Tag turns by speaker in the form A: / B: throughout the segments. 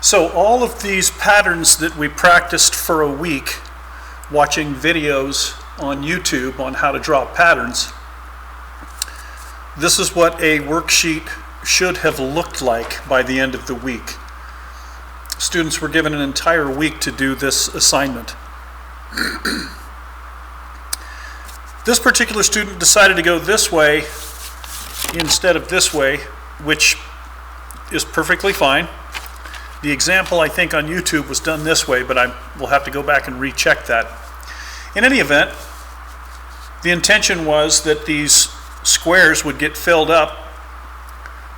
A: So all of these patterns that we practiced for a week, watching videos on YouTube on how to draw patterns, this is what a worksheet should have looked like by the end of the week. Students were given an entire week to do this assignment. This particular student decided to go this way instead of this way, which is perfectly fine. The example, I think, on YouTube was done this way, but I will have to go back and recheck that. In any event, the intention was that these squares would get filled up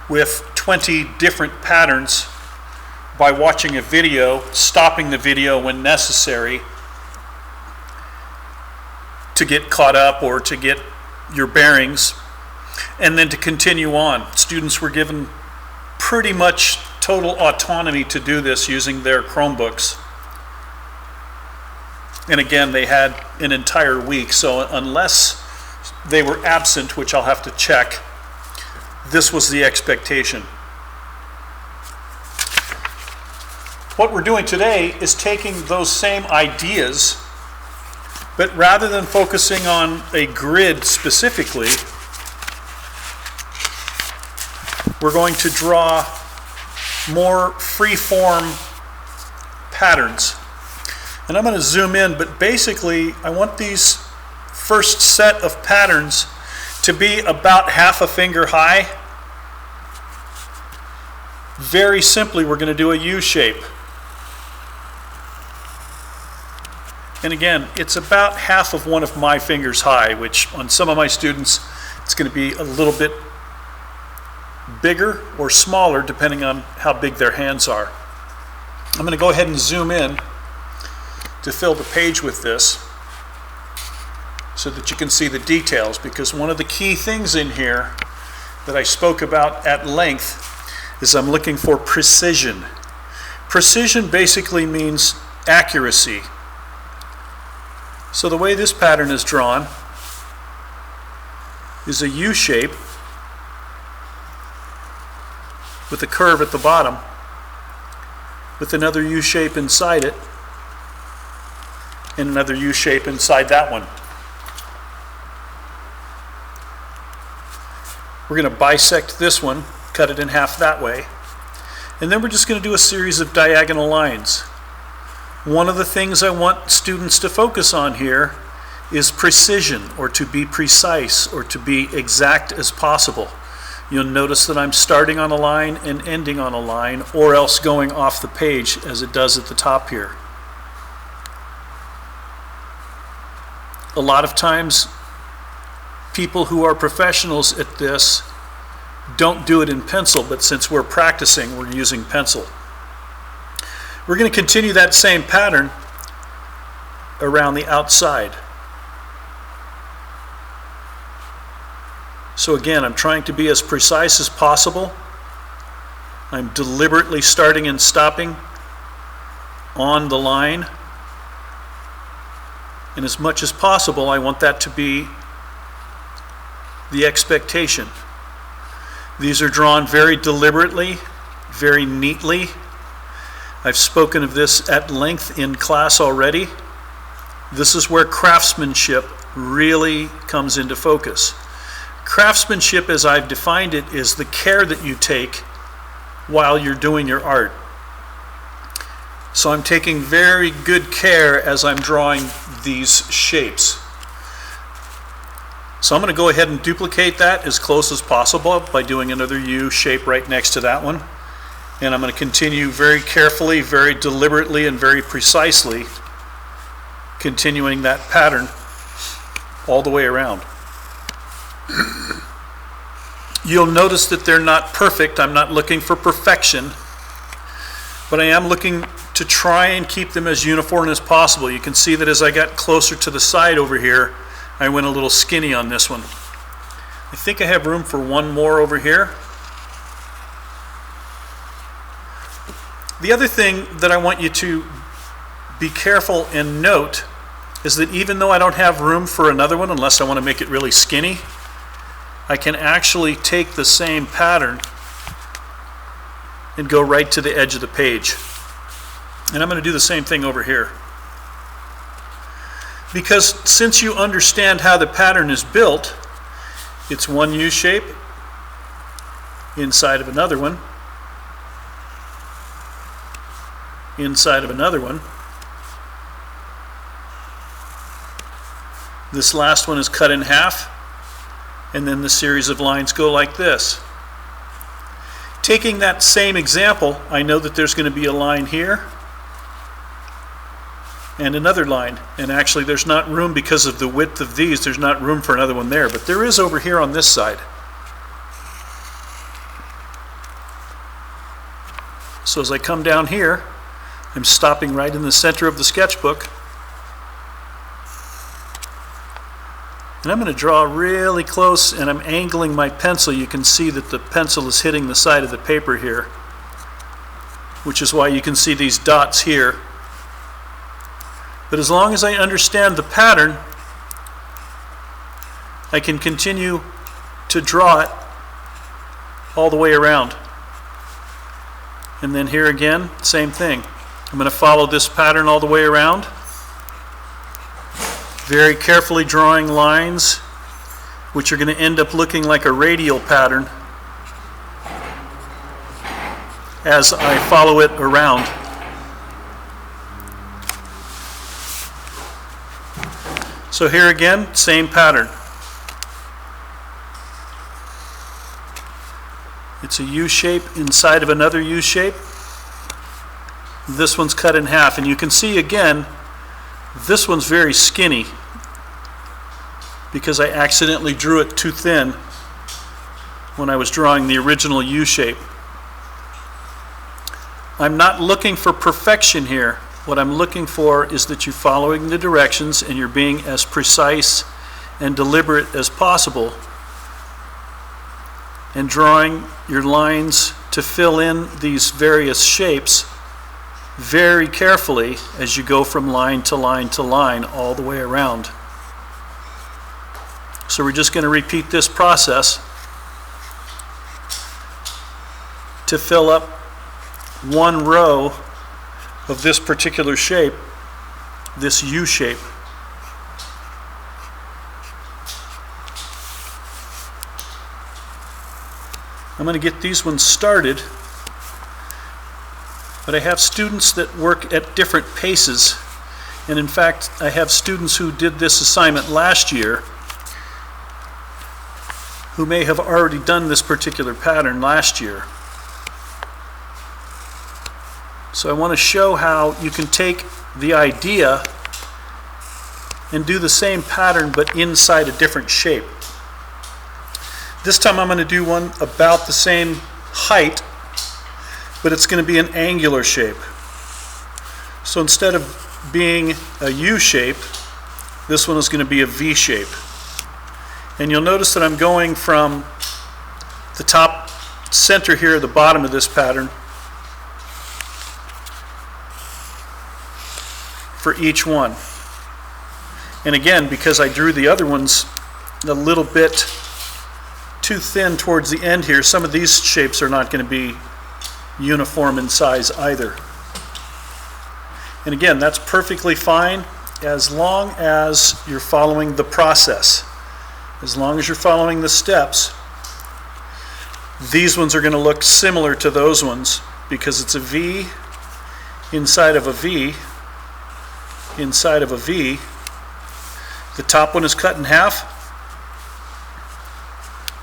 A: with 20 different patterns by watching a video, stopping the video when necessary to get caught up or to get your bearings, and then to continue on. Students were given pretty much total autonomy to do this using their Chromebooks. And again, they had an entire week, so unless they were absent, which I'll have to check, this was the expectation. What we're doing today is taking those same ideas, but rather than focusing on a grid specifically, we're going to draw more free-form patterns. And I'm going to zoom in, but basically I want these first set of patterns to be about half a finger high. Very simply, we're going to do a U shape. And again, it's about half of one of my fingers high, which on some of my students, it's going to be a little bit bigger or smaller depending on how big their hands are. I'm going to go ahead and zoom in to fill the page with this so that you can see the details, because one of the key things in here that I spoke about at length is I'm looking for precision. Precision basically means accuracy. So the way this pattern is drawn is a U shape with a curve at the bottom, with another U shape inside it, and another U shape inside that one. We're going to bisect this one, cut it in half that way, and then we're just going to do a series of diagonal lines. One of the things I want students to focus on here is precision, or to be precise, or to be exact as possible. You'll notice that I'm starting on a line and ending on a line, or else going off the page as it does at the top here. A lot of times, people who are professionals at this don't do it in pencil, but since we're practicing, we're using pencil. We're going to continue that same pattern around the outside. So again, I'm trying to be as precise as possible. I'm deliberately starting and stopping on the line. And as much as possible, I want that to be the expectation. These are drawn very deliberately, very neatly. I've spoken of this at length in class already. This is where craftsmanship really comes into focus. Craftsmanship, as I've defined it, is the care that you take while you're doing your art. So I'm taking very good care as I'm drawing these shapes. So I'm going to go ahead and duplicate that as close as possible by doing another U shape right next to that one. And I'm going to continue very carefully, very deliberately, and very precisely continuing that pattern all the way around. You'll notice that they're not perfect. I'm not looking for perfection, but I am looking to try and keep them as uniform as possible. You can see that as I got closer to the side over here, I went a little skinny on this one. I think I have room for one more over here. The other thing that I want you to be careful and note is that even though I don't have room for another one, unless I want to make it really skinny, I can actually take the same pattern and go right to the edge of the page. And I'm going to do the same thing over here. Because since you understand how the pattern is built, it's one U-shape inside of another one, inside of another one. This last one is cut in half, and then the series of lines go like this. Taking that same example, I know that there's going to be a line here and another line, and actually there's not room because of the width of these, there's not room for another one there, but there is over here on this side. So as I come down here, I'm stopping right in the center of the sketchbook, and I'm going to draw really close, and I'm angling my pencil. You can see that the pencil is hitting the side of the paper here, which is why you can see these dots here. But as long as I understand the pattern, I can continue to draw it all the way around. And then here again, same thing. I'm going to follow this pattern all the way around, very carefully drawing lines which are going to end up looking like a radial pattern as I follow it around. So here again, same pattern. It's a U-shape inside of another U-shape. This one's cut in half, and you can see again, this one's very skinny because I accidentally drew it too thin when I was drawing the original U-shape. I'm not looking for perfection here. What I'm looking for is that you're following the directions and you're being as precise and deliberate as possible and drawing your lines to fill in these various shapes very carefully as you go from line to line to line all the way around. So we're just going to repeat this process to fill up one row of this particular shape, this U shape. I'm going to get these ones started, but I have students that work at different paces, and in fact I have students who did this assignment last year who may have already done this particular pattern last year. So I want to show how you can take the idea and do the same pattern but inside a different shape. This time I'm going to do one about the same height, but it's going to be an angular shape. So instead of being a U shape, this one is going to be a V shape. And you'll notice that I'm going from the top center here, the bottom of this pattern, for each one. And again, because I drew the other ones a little bit too thin towards the end here, some of these shapes are not going to be uniform in size either. And again, that's perfectly fine as long as you're following the process. As long as you're following the steps, these ones are going to look similar to those ones because it's a V inside of a V inside of a V. The top one is cut in half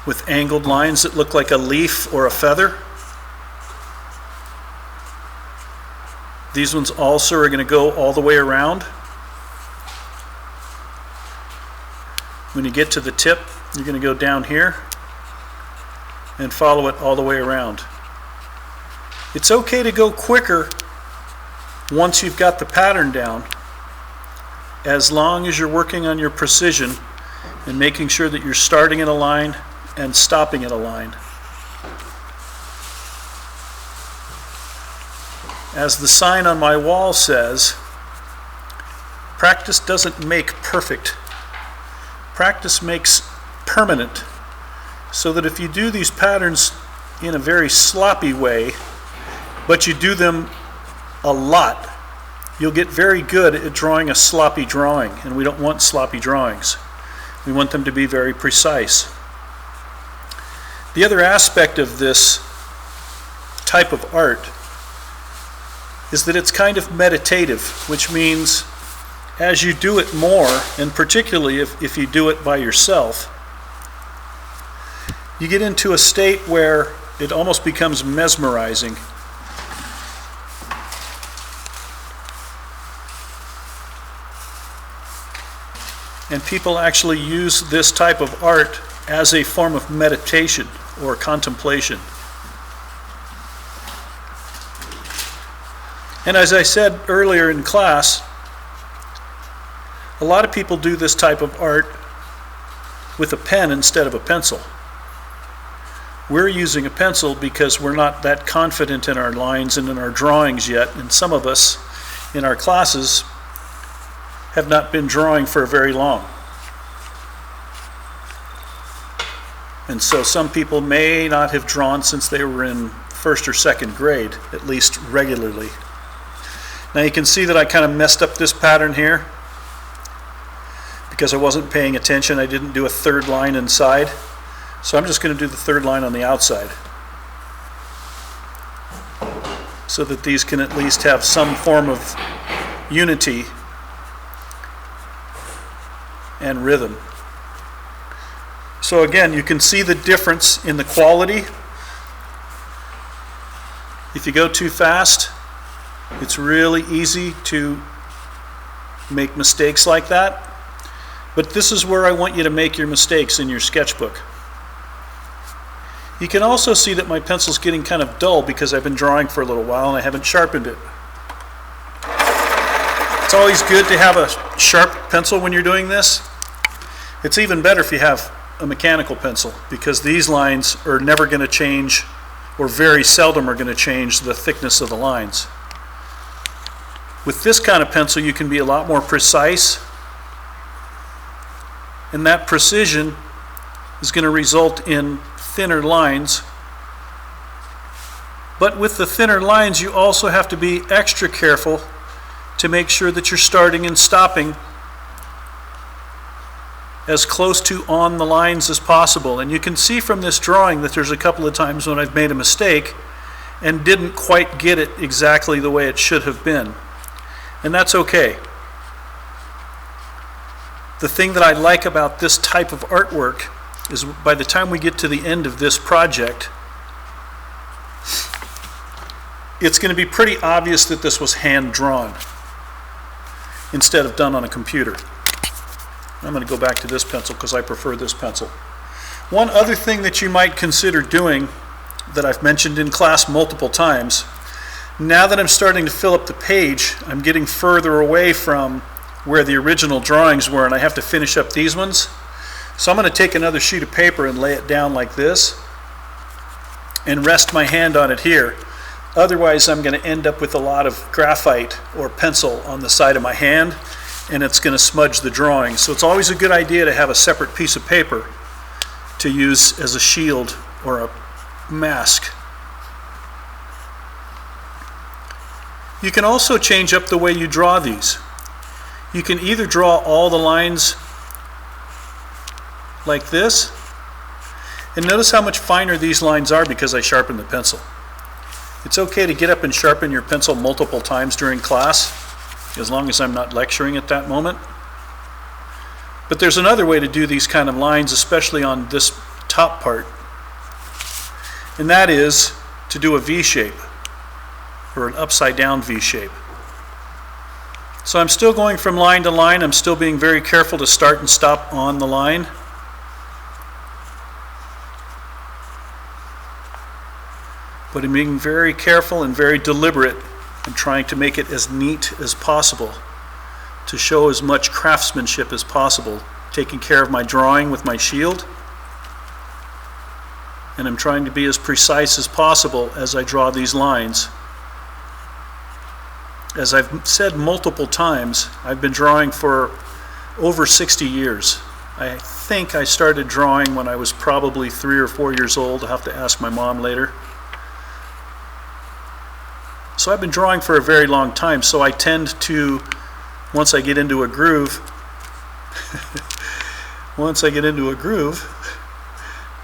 A: with angled lines that look like a leaf or a feather. These ones also are going to go all the way around. When you get to the tip, you're going to go down here and follow it all the way around. It's okay to go quicker once you've got the pattern down, as long as you're working on your precision and making sure that you're starting in a line and stopping at a line. As the sign on my wall says, practice doesn't make perfect. Practice makes permanent. So that if you do these patterns in a very sloppy way, but you do them a lot, you'll get very good at drawing a sloppy drawing, and we don't want sloppy drawings. We want them to be very precise. The other aspect of this type of art is that it's kind of meditative, which means as you do it more, and particularly if you do it by yourself, you get into a state where it almost becomes mesmerizing. And people actually use this type of art as a form of meditation or contemplation. And as I said earlier in class, a lot of people do this type of art with a pen instead of a pencil. We're using a pencil because we're not that confident in our lines and in our drawings yet, and some of us in our classes have not been drawing for very long. And so some people may not have drawn since they were in first or second grade, at least regularly. Now you can see that I kind of messed up this pattern here because I wasn't paying attention. I didn't do a third line inside. So I'm just going to do the third line on the outside so that these can at least have some form of unity and rhythm. So again, you can see the difference in the quality. If you go too fast, it's really easy to make mistakes like that. But this is where I want you to make your mistakes in your sketchbook. You can also see that my pencil's getting kind of dull because I've been drawing for a little while and I haven't sharpened it. It's always good to have a sharp pencil when you're doing this. It's even better if you have a mechanical pencil because these lines are never going to change, or very seldom are going to change, the thickness of the lines. With this kind of pencil you can be a lot more precise, and that precision is going to result in thinner lines. But with the thinner lines you also have to be extra careful to make sure that you're starting and stopping as close to on the lines as possible. And you can see from this drawing that there's a couple of times when I've made a mistake and didn't quite get it exactly the way it should have been. And that's okay. The thing that I like about this type of artwork is by the time we get to the end of this project, it's going to be pretty obvious that this was hand drawn instead of done on a computer. I'm going to go back to this pencil because I prefer this pencil. One other thing that you might consider doing that I've mentioned in class multiple times, now that I'm starting to fill up the page, I'm getting further away from where the original drawings were and I have to finish up these ones. So I'm going to take another sheet of paper and lay it down like this and rest my hand on it here. Otherwise I'm going to end up with a lot of graphite or pencil on the side of my hand and it's going to smudge the drawing. So it's always a good idea to have a separate piece of paper to use as a shield or a mask. You can also change up the way you draw these. You can either draw all the lines like this, and notice how much finer these lines are because I sharpened the pencil. It's okay to get up and sharpen your pencil multiple times during class, as long as I'm not lecturing at that moment. But there's another way to do these kind of lines, especially on this top part, and that is to do a V shape, or an upside down V shape. So I'm still going from line to line. I'm still being very careful to start and stop on the line. But I'm being very careful and very deliberate and trying to make it as neat as possible to show as much craftsmanship as possible, taking care of my drawing with my shield. And I'm trying to be as precise as possible as I draw these lines. As I've said multiple times, I've been drawing for over 60 years. I think I started drawing when I was probably 3 or 4 years old. I'll have to ask my mom later. So I've been drawing for a very long time, so I tend to, once I get into a groove,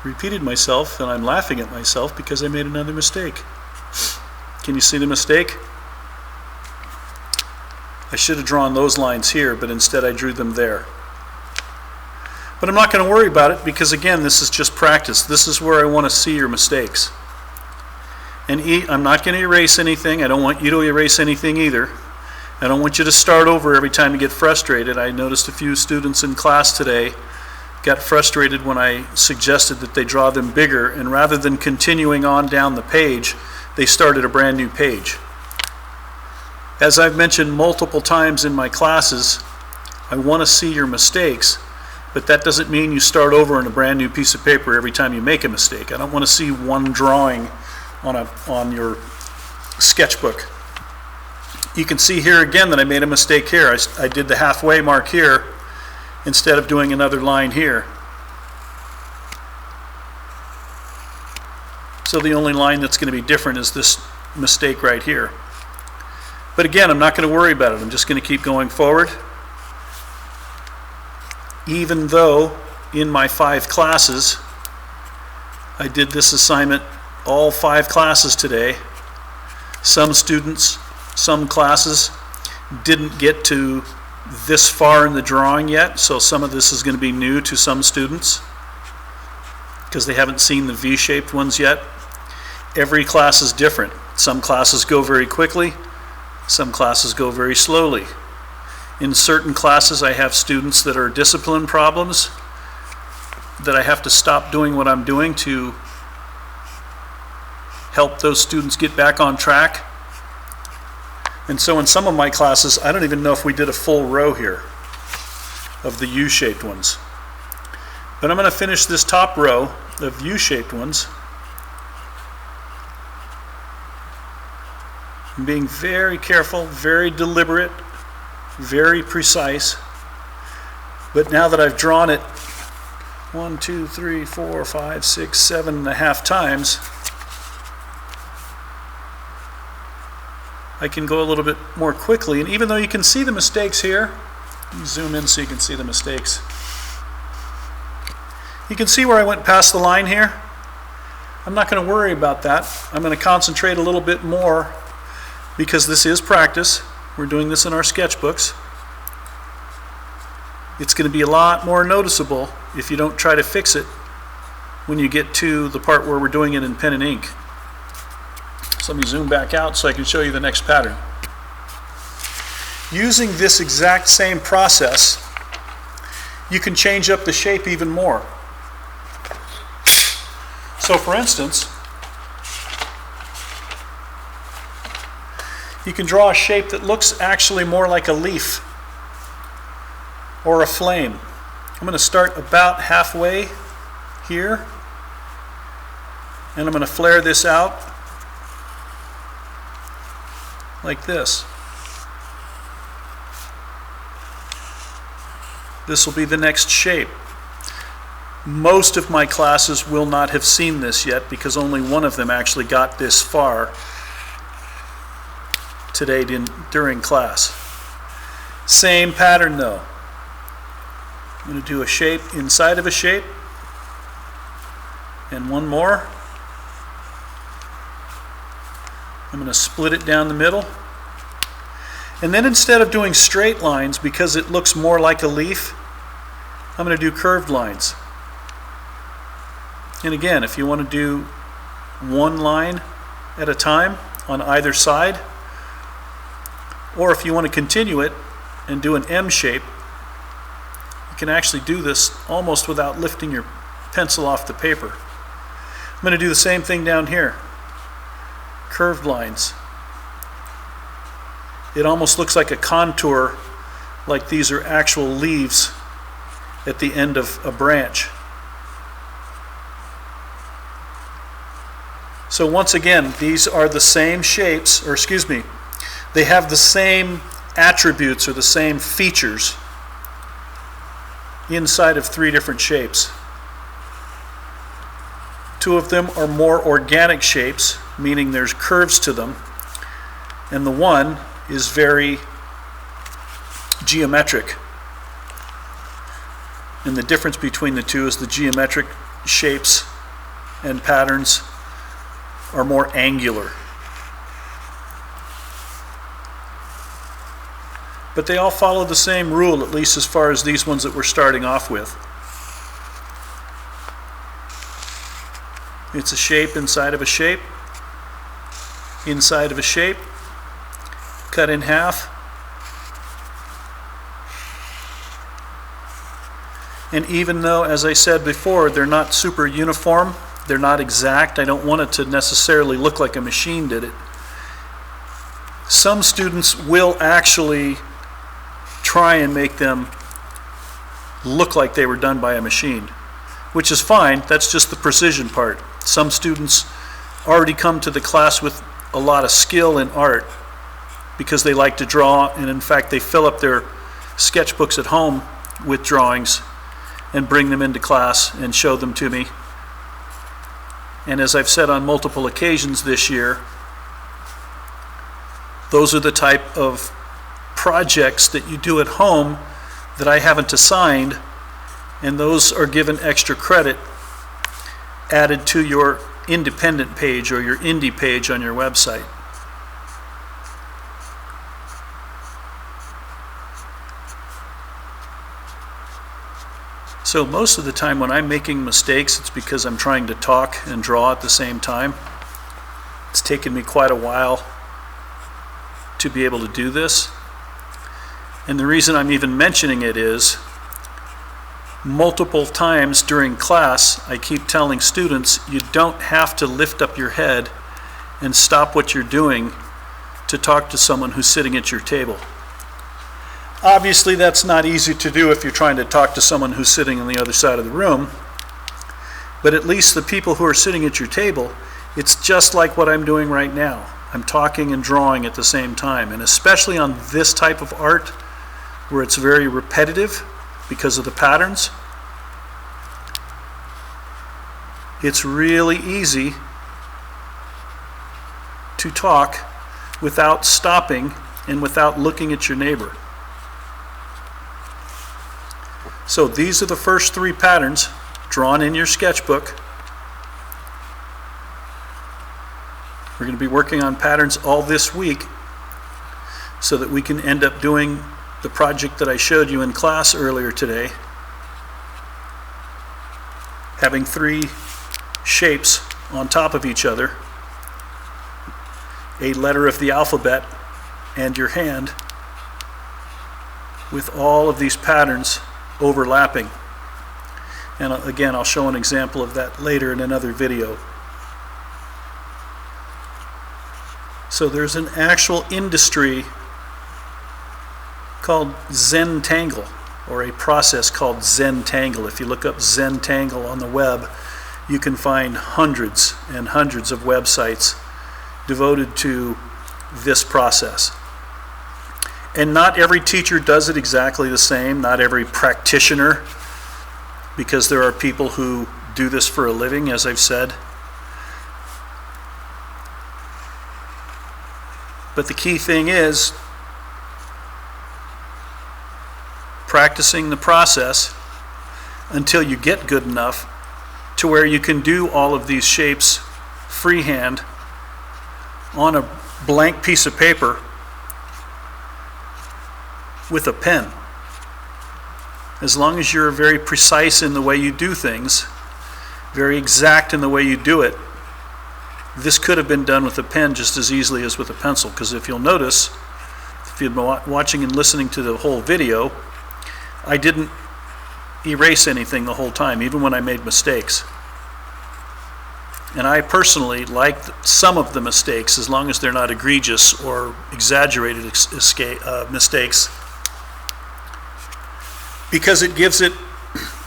A: repeated myself, and I'm laughing at myself because I made another mistake. Can you see the mistake? I should have drawn those lines here, but instead I drew them there. But I'm not going to worry about it because, again, this is just practice. This is where I want to see your mistakes. And I'm not going to erase anything. I don't want you to erase anything either. I don't want you to start over every time you get frustrated. I noticed a few students in class today got frustrated when I suggested that they draw them bigger, and rather than continuing on down the page, they started a brand new page. As I've mentioned multiple times in my classes, I want to see your mistakes, but that doesn't mean you start over on a brand new piece of paper every time you make a mistake. I don't want to see one drawing on your sketchbook. You can see here again that I made a mistake here. I did the halfway mark here instead of doing another line here. So the only line that's going to be different is this mistake right here. But again, I'm not going to worry about it. I'm just going to keep going forward. Even though in my 5 classes, I did this assignment all 5 classes today, some students, some classes didn't get to this far in the drawing yet, so some of this is going to be new to some students because they haven't seen the V-shaped ones yet. Every class is different. Some classes go very quickly, some classes go very slowly. In certain classes, I have students that are discipline problems that I have to stop doing what I'm doing to help those students get back on track. And so in some of my classes, I don't even know if we did a full row here of the U-shaped ones. But I'm going to finish this top row of U-shaped ones. I'm being very careful, very deliberate, very precise. But now that I've drawn it 1, 2, 3, 4, 5, 6, 7.5 times, I can go a little bit more quickly. And even though you can see the mistakes here, let me zoom in so you can see the mistakes. You can see where I went past the line here. I'm not going to worry about that. I'm going to concentrate a little bit more because this is practice. We're doing this in our sketchbooks. It's going to be a lot more noticeable if you don't try to fix it when you get to the part where we're doing it in pen and ink. So let me zoom back out so I can show you the next pattern. Using this exact same process, you can change up the shape even more. So for instance, you can draw a shape that looks actually more like a leaf or a flame. I'm going to start about halfway here, and I'm going to flare this out like this. This will be the next shape. Most of my classes will not have seen this yet because only one of them actually got this far today during class. Same pattern though. I'm going to do a shape inside of a shape and one more. I'm going to split it down the middle. And then instead of doing straight lines, because it looks more like a leaf, I'm going to do curved lines. And again, if you want to do one line at a time on either side, or if you want to continue it and do an M shape, you can actually do this almost without lifting your pencil off the paper. I'm going to do the same thing down here. Curved lines. It almost looks like a contour, like these are actual leaves at the end of a branch. So once again, these are the same shapes, or excuse me, they have the same attributes or the same features inside of 3 different shapes. 2 of them are more organic shapes, meaning there's curves to them. and the one is very geometric. And the difference between the two is the geometric shapes and patterns are more angular. But they all follow the same rule, at least as far as these ones that we're starting off with. It's a shape inside of a shape, inside of a shape, cut in half. And even though, as I said before, they're not super uniform, they're not exact, I don't want it to necessarily look like a machine did it. Some students will actually try and make them look like they were done by a machine, which is fine. That's just the precision part. Some students already come to the class with a lot of skill in art because they like to draw, and in fact they fill up their sketchbooks at home with drawings and bring them into class and show them to me. And as I've said on multiple occasions this year, those are the type of projects that you do at home that I haven't assigned, and those are given extra credit added to your independent page or your indie page on your website. So most of the time when I'm making mistakes, it's because I'm trying to talk and draw at the same time. It's taken me quite a while to be able to do this. And the reason I'm even mentioning it is multiple times during class, I keep telling students, you don't have to lift up your head and stop what you're doing to talk to someone who's sitting at your table. Obviously, that's not easy to do if you're trying to talk to someone who's sitting on the other side of the room, but at least the people who are sitting at your table, it's just like what I'm doing right now. I'm talking and drawing at the same time, and especially on this type of art where it's very repetitive because of the patterns, it's really easy to talk without stopping and without looking at your neighbor. So these are the first three patterns drawn in your sketchbook. We're going to be working on patterns all this week so that we can end up doing the project that I showed you in class earlier today, having three shapes on top of each other, a letter of the alphabet and your hand, with all of these patterns overlapping. And again, I'll show an example of that later in another video. So there's an actual industry called Zentangle, or a process called Zentangle. If you look up Zentangle on the web, you can find hundreds and hundreds of websites devoted to this process. And not every teacher does it exactly the same, not every practitioner, because there are people who do this for a living, as I've said. But the key thing is practicing the process until you get good enough to where you can do all of these shapes freehand on a blank piece of paper with a pen. As long as you're very precise in the way you do things, very exact in the way you do it, this could have been done with a pen just as easily as with a pencil, because if you'll notice, if you've been watching and listening to the whole video, I didn't erase anything the whole time, even when I made mistakes. And I personally like some of the mistakes, as long as they're not egregious or exaggerated mistakes, because it gives it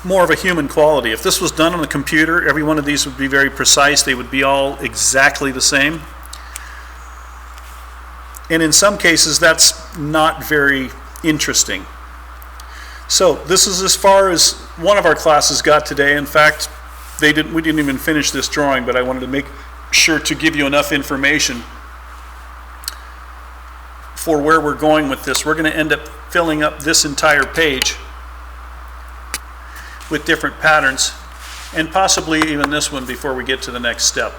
A: more of a human quality. If this was done on a computer, every one of these would be very precise. They would be all exactly the same. And in some cases, that's not very interesting. So this is as far as one of our classes got today. In fact, we didn't even finish this drawing, but I wanted to make sure to give you enough information for where we're going with this. We're going to end up filling up this entire page with different patterns, and possibly even this one before we get to the next step.